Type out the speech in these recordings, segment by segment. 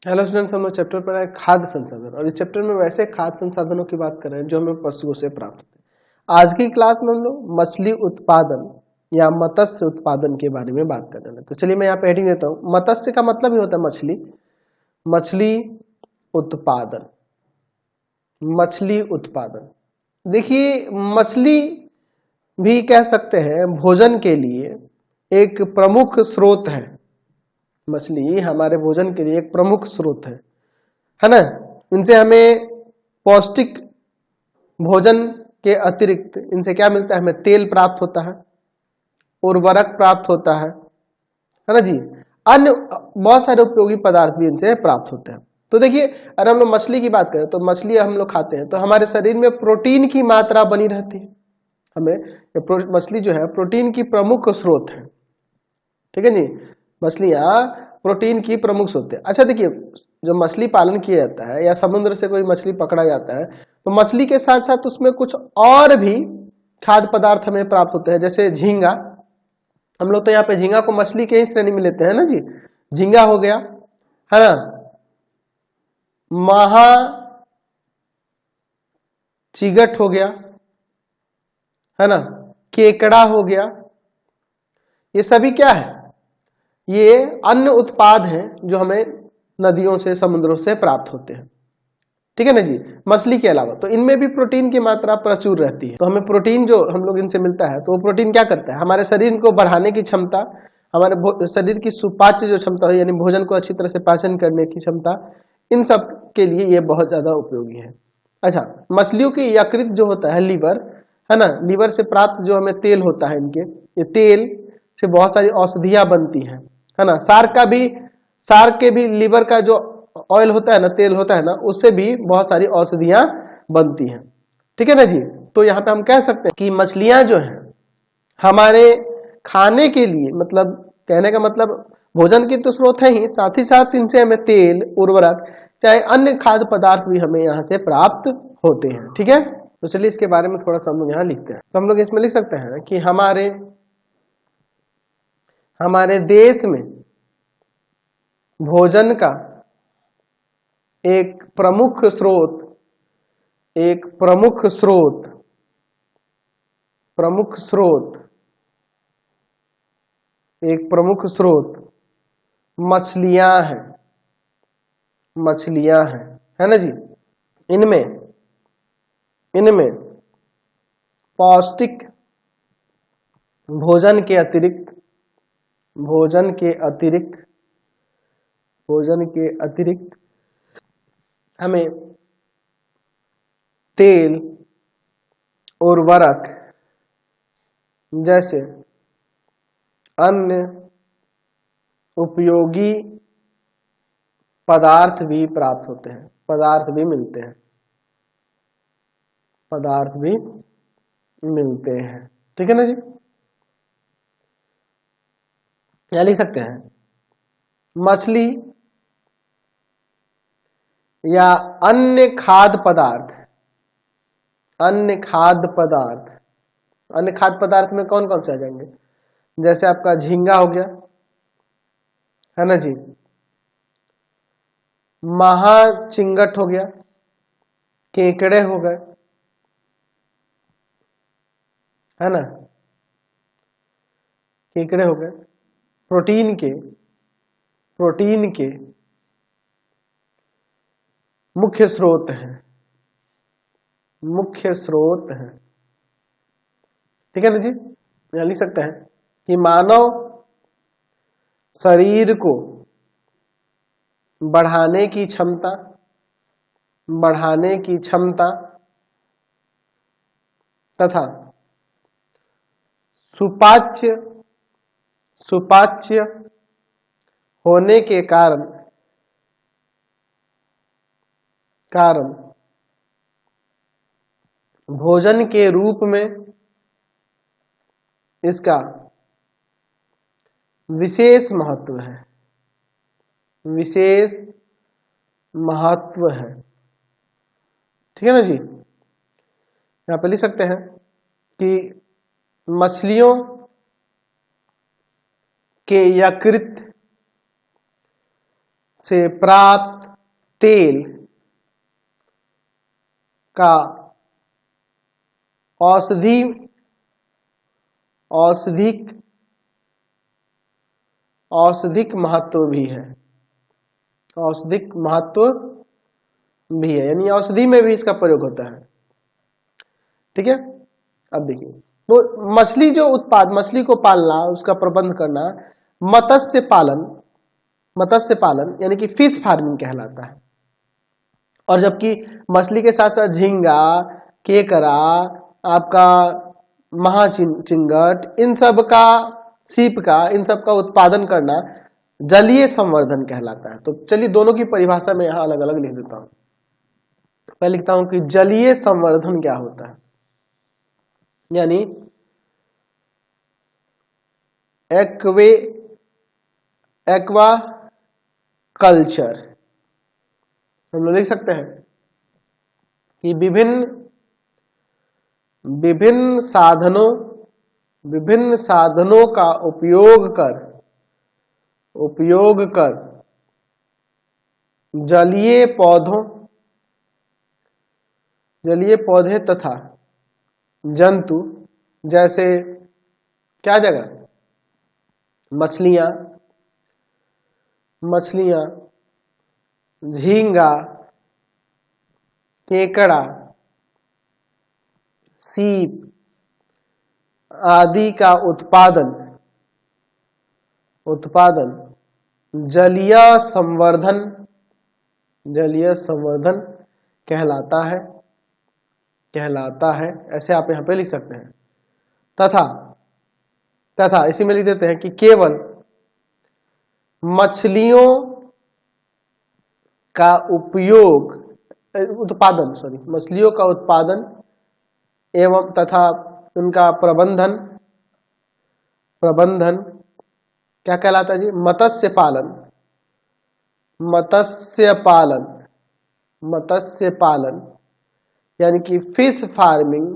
Hello students, हम लोग chapter पर आए खाद्य संसाधन, और इस चैप्टर में वैसे खाद्य संसाधनों की बात कर रहे हैं जो हमें पशुओं से प्राप्त होते हैं। आज की क्लास में हम लोग मछली उत्पादन या मत्स्य उत्पादन के बारे में बात कर रहे हैं। तो चलिए मैं यहाँ पे हेडिंग देता हूँ। मत्स्य का मतलब ही होता है मछली। मछली उत्पादन, मछली उत्पादन। देखिए, मछली भी कह सकते हैं भोजन के लिए एक प्रमुख स्रोत है। मछली हमारे भोजन के लिए एक प्रमुख स्रोत है ना। इनसे हमें पौष्टिक भोजन के अतिरिक्त इनसे क्या मिलता है? हमें तेल प्राप्त होता है, उर्वरक प्राप्त होता है ना जी। अन्य बहुत सारे उपयोगी पदार्थ भी इनसे प्राप्त होते हैं। तो देखिए, अगर हम लोग मछली की बात करें तो मछली हम लोग खाते हैं तो हमारे शरीर में प्रोटीन की मात्रा बनी रहती है। हमें मछली जो है प्रोटीन की प्रमुख स्रोत है। ठीक है जी, मछलियां प्रोटीन की प्रमुख स्रोत है। अच्छा देखिए, जो मछली पालन किया जाता है या समुद्र से कोई मछली पकड़ा जाता है तो मछली के साथ साथ उसमें कुछ और भी खाद्य पदार्थ हमें प्राप्त होते हैं, जैसे झींगा। हम लोग तो यहाँ पे झींगा को मछली के ही श्रेणी में लेते हैं ना जी। झींगा हो गया, है ना, महा चिगट हो गया, है ना, केकड़ा हो गया। ये सभी क्या है? ये अन्य उत्पाद हैं जो हमें नदियों से, समुद्रों से प्राप्त होते हैं। ठीक है ना जी। मछली के अलावा तो इनमें भी प्रोटीन की मात्रा प्रचुर रहती है। तो हमें प्रोटीन जो हम लोग इनसे मिलता है तो वो प्रोटीन क्या करता है? हमारे शरीर को बढ़ाने की क्षमता, हमारे शरीर की सुपाच्य जो क्षमता है, यानी भोजन को अच्छी तरह से पाचन करने की क्षमता, इन सब के लिए ये बहुत ज्यादा उपयोगी है। अच्छा, मछलियों की यकृत जो होता है, लीवर, है ना, लीवर से प्राप्त जो हमें तेल होता है, इनके ये तेल से बहुत सारी औषधियां बनती हैं, है ना। सार्क के भी लीवर का जो ऑयल होता है ना, तेल होता है ना, उससे भी बहुत सारी औषधियां बनती हैं। ठीक है ना जी। तो यहाँ पे हम कह सकते हैं कि मछलियां जो हैं हमारे खाने के लिए, मतलब कहने का मतलब भोजन की तो स्रोत है ही, साथ ही साथ इनसे हमें तेल, उर्वरक, चाहे अन्य खाद्य पदार्थ भी हमें यहाँ से प्राप्त होते हैं। ठीक है, तो चलिए इसके बारे में थोड़ा सा हम लोग यहाँ लिखते हैं। तो हम लोग इसमें लिख सकते हैं कि हमारे देश में भोजन का एक प्रमुख स्रोत, एक प्रमुख स्रोत, प्रमुख स्रोत, एक प्रमुख स्रोत मछलियां हैं। मछलियां हैं, है ना जी। इनमें इनमें पौष्टिक भोजन के अतिरिक्त, भोजन के अतिरिक्त, भोजन के अतिरिक्त हमें तेल, उर्वरक जैसे अन्य उपयोगी पदार्थ भी प्राप्त होते हैं, पदार्थ भी मिलते हैं, पदार्थ भी मिलते हैं। ठीक है ना जी। या लिख सकते हैं मछली या अन्य खाद्य पदार्थ, अन्य खाद्य पदार्थ, अन्य खाद्य पदार्थ में कौन कौन से आ जाएंगे? जैसे आपका झींगा हो गया, है ना जी, महाचिंगट हो गया, केकड़े हो गए, है ना, केकड़े हो गए। प्रोटीन के मुख्य स्रोत हैं, मुख्य स्रोत हैं। ठीक है ना जी। यहाँ लिख सकते हैं कि मानव शरीर को बढ़ाने की क्षमता, बढ़ाने की क्षमता तथा सुपाच्य, सुपाच्य होने के कारण भोजन के रूप में इसका विशेष महत्व है, विशेष महत्व है। ठीक है ना जी। यहां पे लिख सकते हैं कि मछलियों के यकृत से प्राप्त तेल का औषधिक महत्व भी है। औषधिक महत्व भी है, यानी औषधि में भी इसका प्रयोग होता है। ठीक है, अब देखिए तो मछली जो मछली को पालना, उसका प्रबंध करना मत्स्य पालन यानी कि फिश फार्मिंग कहलाता है। और जबकि मछली के साथ साथ झींगा, केकड़ा, आपका महाचिंगट, इन सब का, सीप का, इन सब का उत्पादन करना जलीय संवर्धन कहलाता है। तो चलिए दोनों की परिभाषा में यहां अलग अलग लिख देता हूं। मैं लिखता हूं कि जलीय संवर्धन क्या होता है, यानी एक्वा कल्चर हम लोग लिख सकते हैं कि विभिन्न साधनों का उपयोग कर जलीय पौधे तथा जंतु, जैसे क्या जगह, मछलियां, झींगा, केकड़ा, सीप आदि का उत्पादन जलीय संवर्धन कहलाता है। ऐसे आप यहां पे लिख सकते हैं। तथा इसी में लिख देते हैं कि केवल मछलियों का उत्पादन एवं तथा उनका प्रबंधन क्या कहलाता है जी, मत्स्य पालन यानी कि फिश फार्मिंग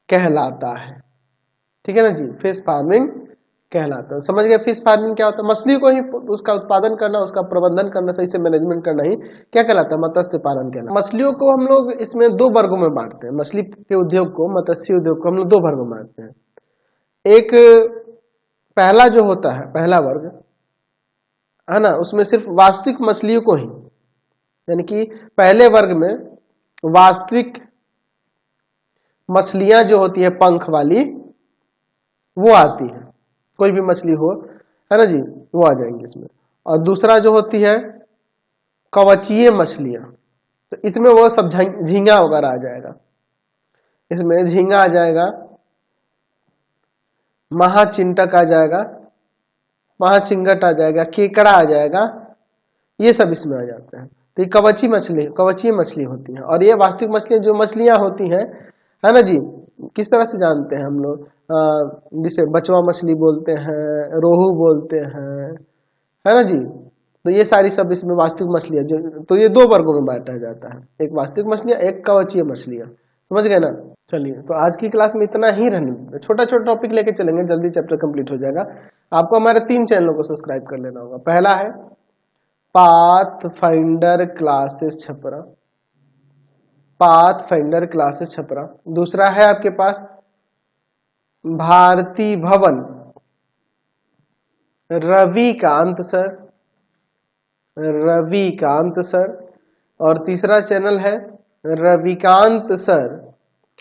कहलाता है। ठीक है ना जी, फिश फार्मिंग कहलाता है। समझ गए फिश फार्मिंग क्या होता है? मछली को ही उसका उत्पादन करना, उसका प्रबंधन करना, सही से मैनेजमेंट करना ही क्या कहलाता है? मत्स्य पालन कहलाता है। मछलियों को हम लोग इसमें दो वर्गों में बांटते हैं। मछली के उद्योग को, मत्स्य उद्योग को हम लोग दो वर्गों में बांटते हैं। एक पहला जो होता है, पहला वर्ग है ना, उसमें सिर्फ वास्तविक मछलियों को ही, यानी कि पहले वर्ग में वास्तविक मछलियां जो होती है पंख वाली, वो आती है। कोई भी मछली हो, है ना जी, वो आ जाएंगे इसमें। और दूसरा जो होती है कवचीय मछलियां, तो इसमें वो सब झींगा वगैरह आ जाएगा। इसमें झींगा आ जाएगा, महाचिंटक आ जाएगा, महाचिंगट आ जाएगा, केकड़ा आ जाएगा, ये सब इसमें आ जाते हैं। तो ये कवचीय मछली होती है। और ये वास्तविक मछलियां जो मछलियां होती हैं, है ना जी, किस तरह से जानते हैं हम लोग? जिसे बचवा मछली बोलते हैं, रोहू बोलते हैं, है ना जी। तो ये सारी सब इसमें वास्तविक मछलियां जो, तो ये दो वर्गों में बांटा जाता है, एक वास्तविक मछलियां, एक कवचीय मछलियां। समझ गए ना? चलिए, तो आज की क्लास में इतना ही रहने, छोटा छोटा टॉपिक लेके चलेंगे, जल्दी चैप्टर कंप्लीट हो जाएगा। आपको हमारे 3 चैनलों को सब्सक्राइब कर लेना होगा। पहला है पाथफाइंडर क्लासेस छपरा, दूसरा है आपके पास भारती भवन रविकांत सर, और तीसरा चैनल है Ravikant sir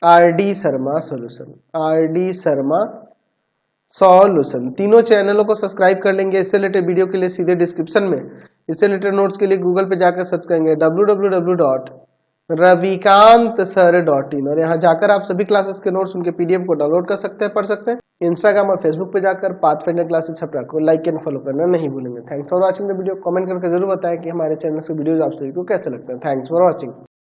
RD Sharma solution. तीनों चैनलों को सब्सक्राइब कर लेंगे। इससे रिलेटेड वीडियो के लिए सीधे डिस्क्रिप्शन में, इससे रिलेटेड नोट्स के लिए गूगल पे जाकर सर्च करेंगे www.ravikantsir.in, और यहाँ जाकर आप सभी क्लासेस के नोट्स, उनके पीडीएफ को डाउनलोड कर सकते हैं, पढ़ सकते हैं। इंस्टाग्राम और फेसबुक पे जाकर पाथफाइंडर क्लासेस छपरा को लाइक एंड फॉलो करना नहीं भूलेंगे। Thanks for watching the video. Comment करके जरूर बताएं कि हमारे चैनल से वीडियोज आप सभी को कैसे लगते हैं। Thanks for watching.